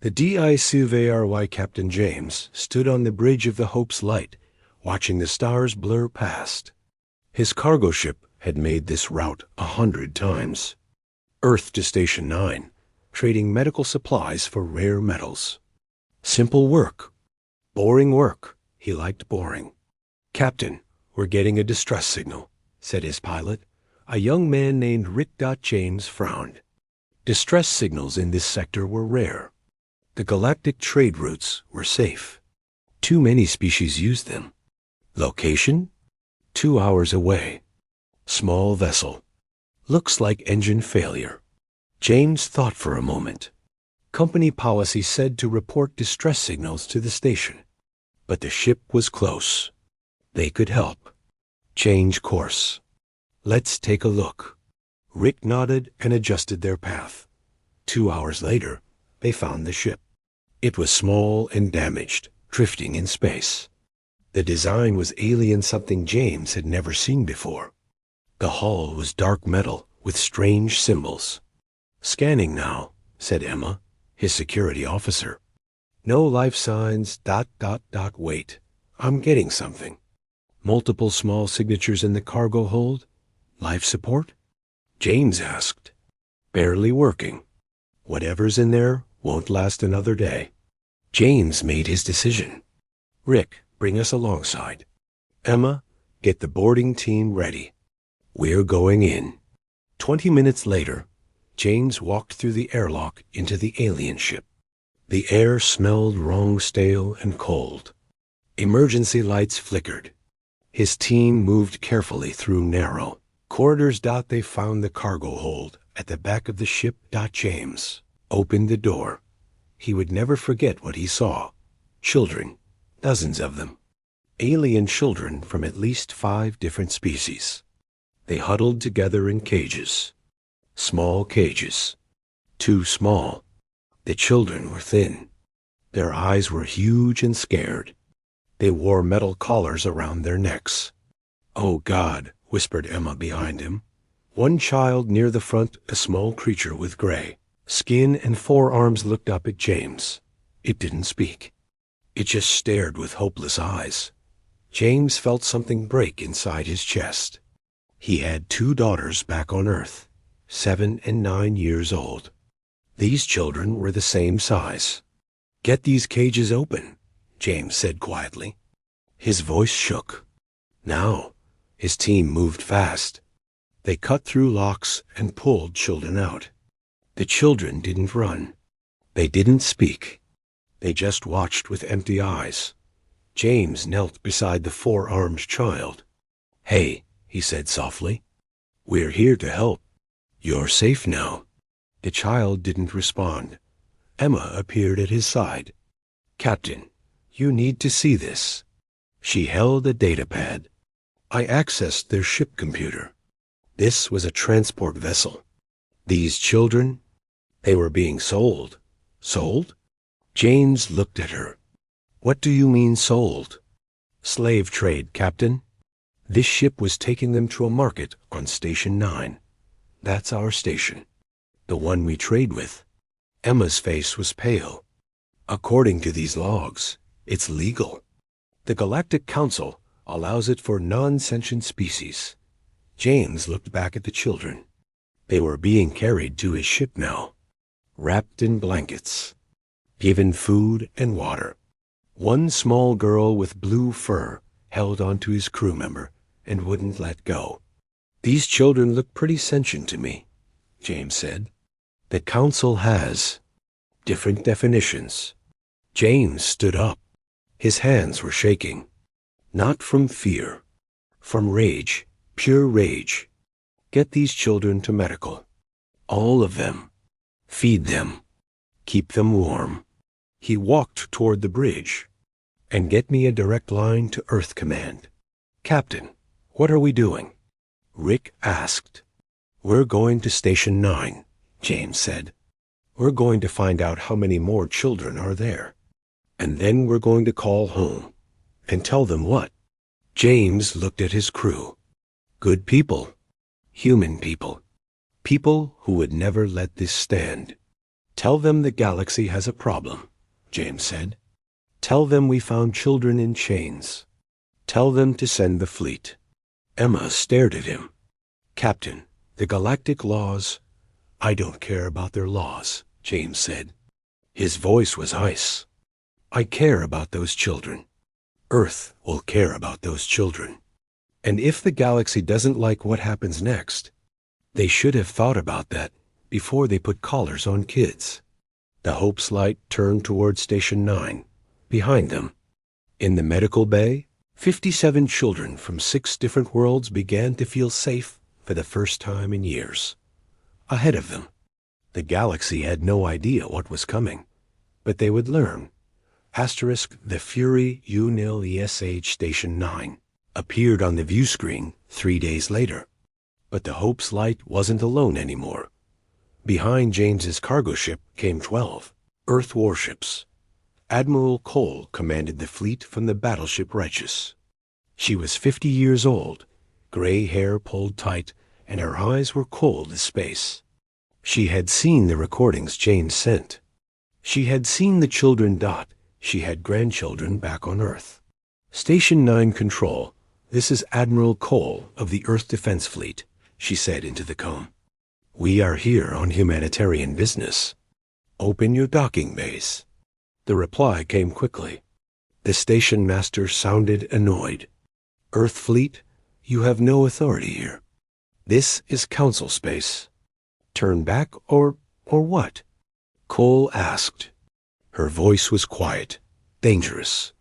The HFY Captain James stood on the bridge of the Hope's Light, watching the stars blur past. His cargo ship had made this route 100 times. Earth to Station 9, trading medical supplies for rare metals. Simple work. Boring work. He liked boring. "Captain, we're getting a distress signal," said his pilot. A young man named Rick. James frowned. Distress signals in this sector were rare. The galactic trade routes were safe. Too many species used them. Location? 2 hours away. Small vessel. Looks like engine failure. James thought for a moment. Company policy said to report distress signals to the station. But the ship was close. They could help. Change course. Let's take a look. Rick nodded and adjusted their path. 2 hours later, they found the ship. It was small and damaged, drifting in space. The design was alien, something James had never seen before. The hull was dark metal with strange symbols. "Scanning now," said Emma, his security officer. "No life signs, ... Wait. I'm getting something." Multiple small signatures in the cargo hold? Life support? James asked. "Barely working. Whatever's in there won't last another day." James made his decision. "Rick, bring us alongside. Emma, get the boarding team ready. We're going in." 20 minutes later, James walked through the airlock into the alien ship. The air smelled wrong, stale, and cold. Emergency lights flickered. His team moved carefully through narrow corridors. They found the cargo hold at the back of the ship. James opened the door. He would never forget what he saw. Children, dozens of them. Alien children from at least 5 different species. They huddled together in cages. Small cages. Too small. The children were thin. Their eyes were huge and scared. They wore metal collars around their necks. "Oh, God," whispered Emma behind him. One child near the front, a small creature with gray skin and 4 arms, looked up at James. It didn't speak. It just stared with hopeless eyes. James felt something break inside his chest. He had 2 daughters back on Earth, 7 and 9 years old. These children were the same size. "Get these cages open," James said quietly. His voice shook. Now, his team moved fast. They cut through locks and pulled children out. The children didn't run. They didn't speak. They just watched with empty eyes. James knelt beside the 4-armed child. "Hey," he said softly. "We're here to help. You're safe now." The child didn't respond. Emma appeared at his side. "Captain, you need to see this." She held a data pad. I accessed their ship computer. This was a transport vessel. These children, they were being sold. Sold? James looked at her. "What do you mean sold?" "Slave trade, Captain. This ship was taking them to a market on Station 9. That's our station. The one we trade with." Emma's face was pale. "According to these logs, it's legal. The Galactic Council allows it for non-sentient species." James looked back at the children. They were being carried to his ship now, wrapped in blankets, given food and water. One small girl with blue fur held onto his crew member and wouldn't let go. "These children look pretty sentient to me," James said. "The Council has different definitions." James stood up. His hands were shaking. "Not from fear. From rage. Pure rage. Get these children to medical. All of them. Feed them. Keep them warm." He walked toward the bridge. "And get me a direct line to Earth Command." "Captain, what are we doing?" Rick asked. "We're going to Station 9, James said. "We're going to find out how many more children are there. And then we're going to call home. And tell them what?" James looked at his crew. Good people. Human people. People who would never let this stand. Tell them the galaxy has a problem, James said. Tell them we found children in chains. Tell them to send the fleet. Emma stared at him. Captain, the galactic laws— I don't care about their laws, James said. His voice was ice. I care about those children. Earth will care about those children. And if the galaxy doesn't like what happens next, they should have thought about that before they put collars on kids. The Hope's light turned toward Station 9, behind them. In the medical bay, 57 children from 6 different worlds began to feel safe for the first time in years. Ahead of them, the galaxy had no idea what was coming, but they would learn. The Fury UNIL-ESH Station 9 appeared on the view screen 3 days later. But the Hope's light wasn't alone anymore. Behind James's cargo ship came 12 Earth warships. Admiral Cole commanded the fleet from the battleship Righteous. She was 50 years old, gray hair pulled tight, and her eyes were cold as space. She had seen the recordings James sent. She had seen the children dot. She had grandchildren back on Earth. Station 9 Control, this is Admiral Cole of the Earth Defense Fleet, she said into the comb. We are here on humanitarian business. Open your docking bays. The reply came quickly. The station master sounded annoyed. Earth Fleet, you have no authority here. This is Council space. Turn back or what? Cole asked. Her voice was quiet, dangerous.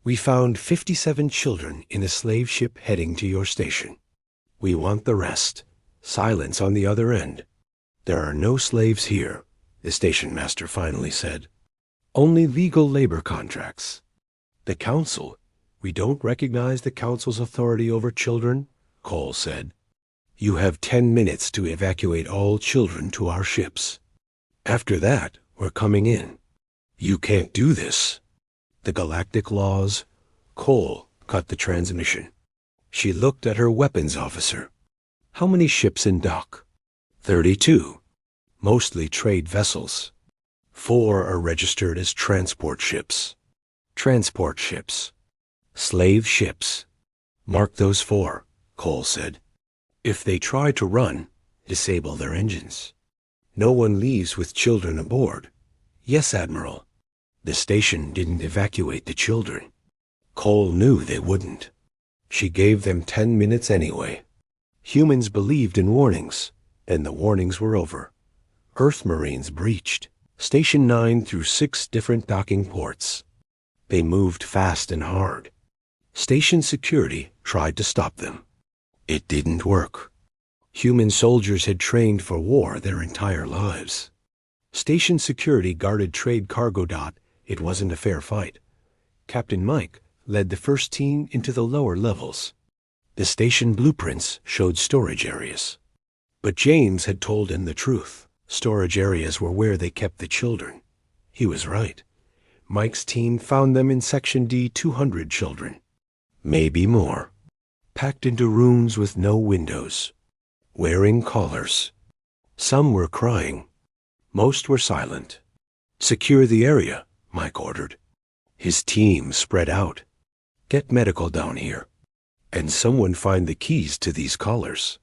We found 57 children in a slave ship heading to your station. We want the rest. Silence on the other end. There are no slaves here, the station master finally said. Only legal labor contracts. The Council, we don't recognize the Council's authority over children, Cole said. You have 10 minutes to evacuate all children to our ships. After that, we're coming in. You can't do this. The galactic laws. Cole cut the transmission. She looked at her weapons officer. How many ships in dock? 32. Mostly trade vessels. 4 are registered as transport ships. Transport ships. Slave ships. Mark those 4, Cole said. If they try to run, disable their engines. No one leaves with children aboard. Yes, Admiral. The station didn't evacuate the children. Cole knew they wouldn't. She gave them 10 minutes anyway. Humans believed in warnings, and the warnings were over. Earth Marines breached Station 9 through 6 different docking ports. They moved fast and hard. Station security tried to stop them. It didn't work. Human soldiers had trained for war their entire lives. Station security guarded trade cargo dot. It wasn't a fair fight. Captain Mike led the first team into the lower levels. The station blueprints showed storage areas. But James had told him the truth. Storage areas were where they kept the children. He was right. Mike's team found them in Section D 200 children. Maybe more. Packed into rooms with no windows. Wearing collars. Some were crying. Most were silent. Secure the area, Mike ordered. His team spread out. Get medical down here. And someone find the keys to these collars.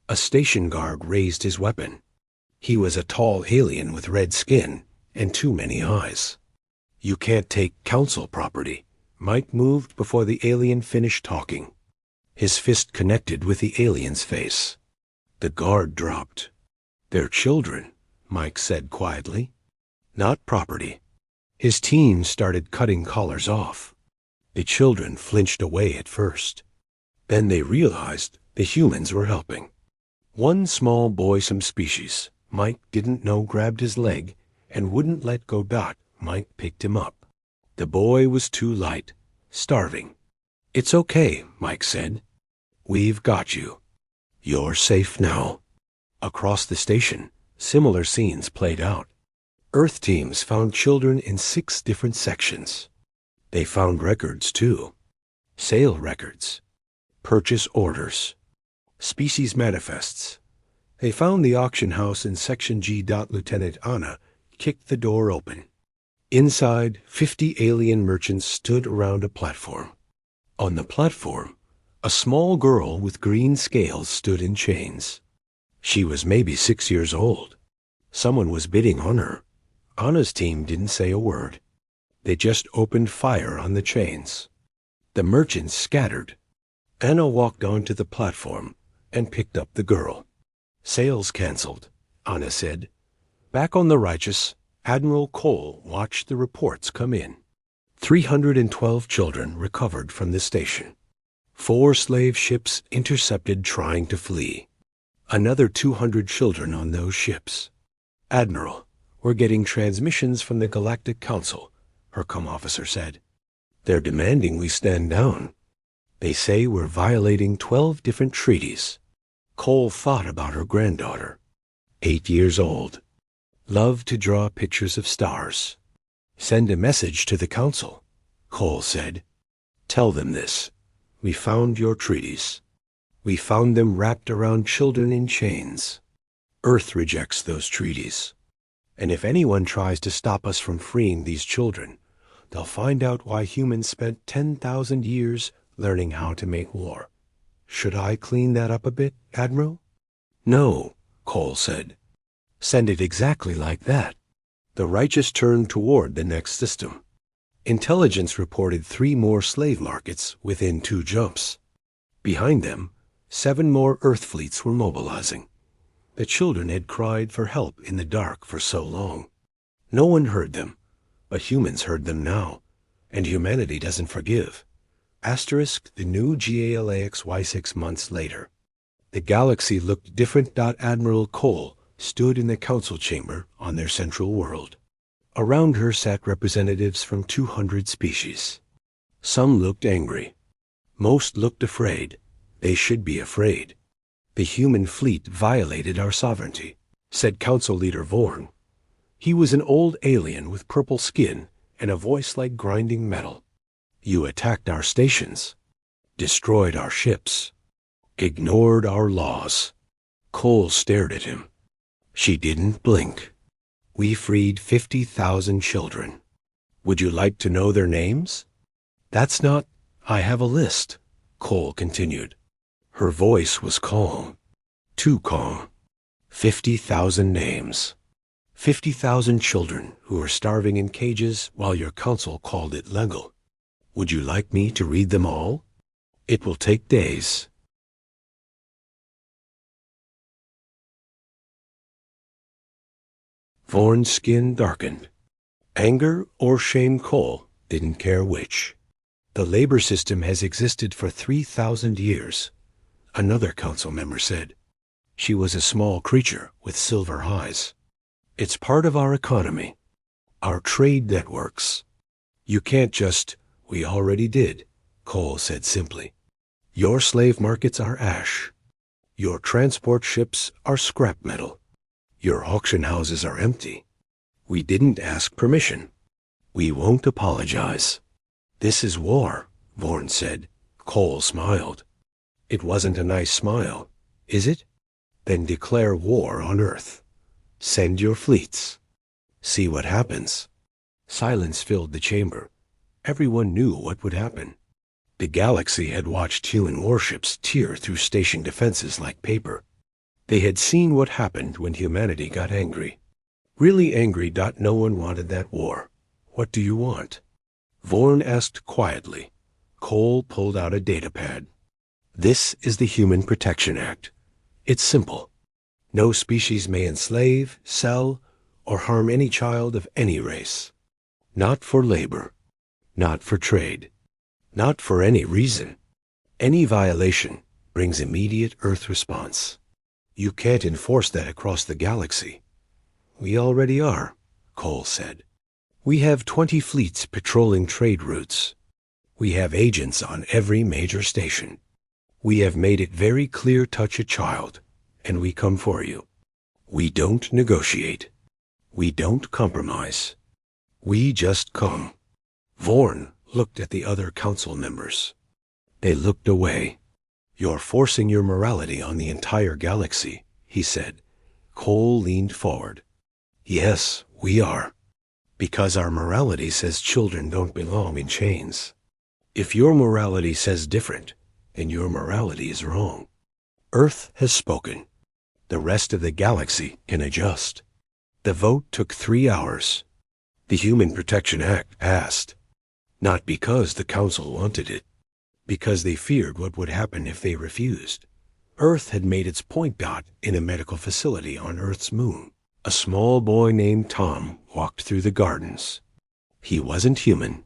A station guard raised his weapon. He was a tall alien with red skin and too many eyes. You can't take Council property. Mike moved before the alien finished talking. His fist connected with the alien's face. The guard dropped. They're children, Mike said quietly. Not property. His team started cutting collars off. The children flinched away at first. Then they realized the humans were helping. One small boy, some species, Mike didn't know, grabbed his leg and wouldn't let go. Mike picked him up. The boy was too light, starving. It's okay, Mike said. We've got you. You're safe now. Across the station, similar scenes played out. Earth teams found children in 6 different sections. They found records, too. Sale records. Purchase orders. Species manifests. They found the auction house in Section G. Lieutenant Anna kicked the door open. Inside, 50 alien merchants stood around a platform. On the platform, a small girl with green scales stood in chains. She was maybe 6 years old. Someone was bidding on her. Anna's team didn't say a word. They just opened fire on the chains. The merchants scattered. Anna walked onto the platform and picked up the girl. Sales canceled, Anna said. Back on the Righteous, Admiral Cole watched the reports come in. 312 children recovered from the station. 4 slave ships intercepted trying to flee. Another 200 children on those ships. Admiral, we're getting transmissions from the Galactic Council, her comm officer said. They're demanding we stand down. They say we're violating 12 different treaties. Cole thought about her granddaughter, 8 years old. Loved to draw pictures of stars. Send a message to the council, Cole said. Tell them this. We found your treaties. We found them wrapped around children in chains. Earth rejects those treaties. And if anyone tries to stop us from freeing these children, they'll find out why humans spent 10,000 years learning how to make war. Should I clean that up a bit, Admiral? No, Cole said. Send it exactly like that. The Righteous turned toward the next system. Intelligence reported 3 more slave markets within 2 jumps. Behind them, 7 more Earth fleets were mobilizing. The children had cried for help in the dark for so long. No one heard them, but humans heard them now, and humanity doesn't forgive. Asterisk the new GALAXY 6 months later. The galaxy looked different. Admiral Cole stood in the council chamber on their central world. Around her sat representatives from 200 species. Some looked angry. Most looked afraid. They should be afraid. The human fleet violated our sovereignty, said Council Leader Vorn. He was an old alien with purple skin and a voice like grinding metal. You attacked our stations, destroyed our ships, ignored our laws. Cole stared at him. She didn't blink. We freed 50,000 children. Would you like to know their names? That's not... I have a list, Cole continued. Her voice was calm. Too calm. 50,000 names. 50,000 children who are starving in cages while your council called it legal. Would you like me to read them all? It will take days. Vorn's skin darkened. Anger or shame? Cole didn't care which. The labor system has existed for 3,000 years, another council member said. She was a small creature with silver eyes. It's part of our economy, our trade networks. You can't just... We already did, Cole said simply. Your slave markets are ash. Your transport ships are scrap metal. Your auction houses are empty. We didn't ask permission. We won't apologize. This is war, Vorn said. Cole smiled. It wasn't a nice smile, is it? Then declare war on Earth. Send your fleets. See what happens. Silence filled the chamber. Everyone knew what would happen. The galaxy had watched human warships tear through station defenses like paper. They had seen what happened when humanity got angry. Really angry. No one wanted that war. What do you want? Vorn asked quietly. Cole pulled out a datapad. This is the Human Protection Act. It's simple. No species may enslave, sell, or harm any child of any race. Not for labor. Not for trade. Not for any reason. Any violation brings immediate Earth response. You can't enforce that across the galaxy. We already are, Cole said. We have 20 fleets patrolling trade routes. We have agents on every major station. We have made it very clear: touch a child, and we come for you. We don't negotiate. We don't compromise. We just come. Vorn looked at the other council members. They looked away. You're forcing your morality on the entire galaxy, he said. Cole leaned forward. Yes, We are. Because our morality says children don't belong in chains. If your morality says different, then your morality is wrong. Earth has spoken. The rest of the galaxy can adjust. The vote took 3 hours. The Human Protection Act passed. Not because the Council wanted it, because they feared what would happen if they refused. Earth had made its point dot in a medical facility on Earth's moon. A small boy named Tom walked through the gardens. He wasn't human.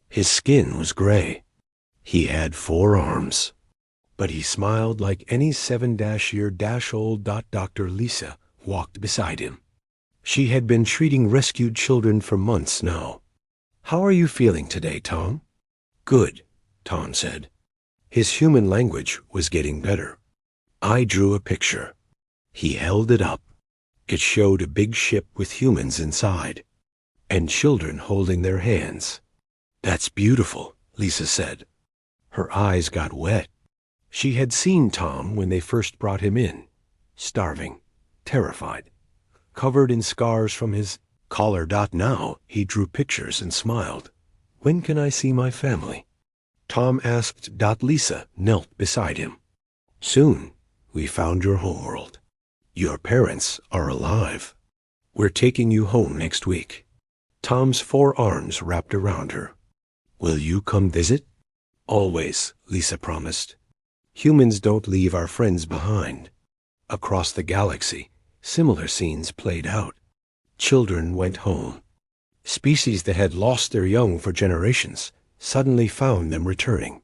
His skin was gray. He had 4 arms. But he smiled like any 7-year-old. Dr. Lisa walked beside him. She had been treating rescued children for months now. "How are you feeling today, Tom?" "Good," Tom said. His human language was getting better. "I drew a picture." He held it up. It showed a big ship with humans inside, and children holding their hands. "That's beautiful," Lisa said. Her eyes got wet. She had seen Tom when they first brought him in, starving, terrified, covered in scars from his collar. Now he drew pictures and smiled. "When can I see my family?" Tom asked. Lisa knelt beside him. "Soon. We found your homeworld. Your parents are alive. We're taking you home next week." Tom's 4 arms wrapped around her. "Will you come visit?" "Always," Lisa promised. Humans don't leave our friends behind. Across the galaxy, similar scenes played out. Children went home. Species that had lost their young for generations suddenly found them returning.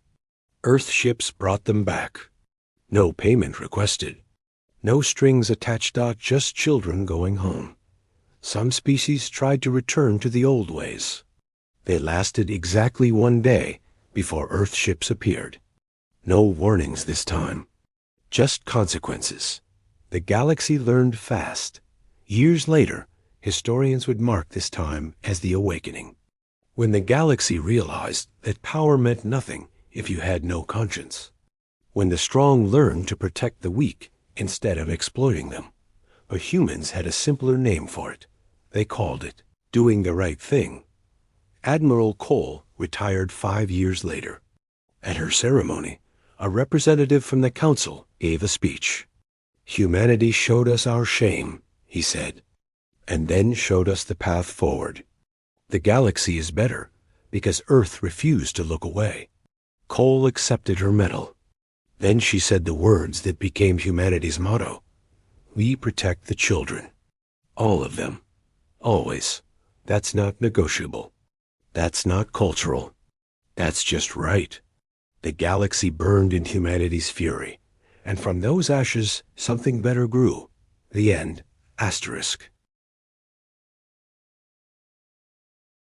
Earth ships brought them back. No payment requested. No strings attached. Just children going home. Some species tried to return to the old ways. They lasted exactly 1 day before Earth ships appeared. No warnings this time. Just consequences. The galaxy learned fast. Years later, historians would mark this time as the awakening. When the galaxy realized that power meant nothing if you had no conscience. When the strong learned to protect the weak instead of exploiting them. But humans had a simpler name for it. They called it doing the right thing. Admiral Cole retired 5 years later. At her ceremony, a representative from the council gave a speech. "Humanity showed us our shame," he said, "and then showed us the path forward. The galaxy is better because Earth refused to look away." Cole accepted her medal. Then she said the words that became humanity's motto. "We protect the children. All of them. Always. That's not negotiable. That's not cultural. That's just right." The galaxy burned in humanity's fury, and from those ashes something better grew. The end. Asterisk.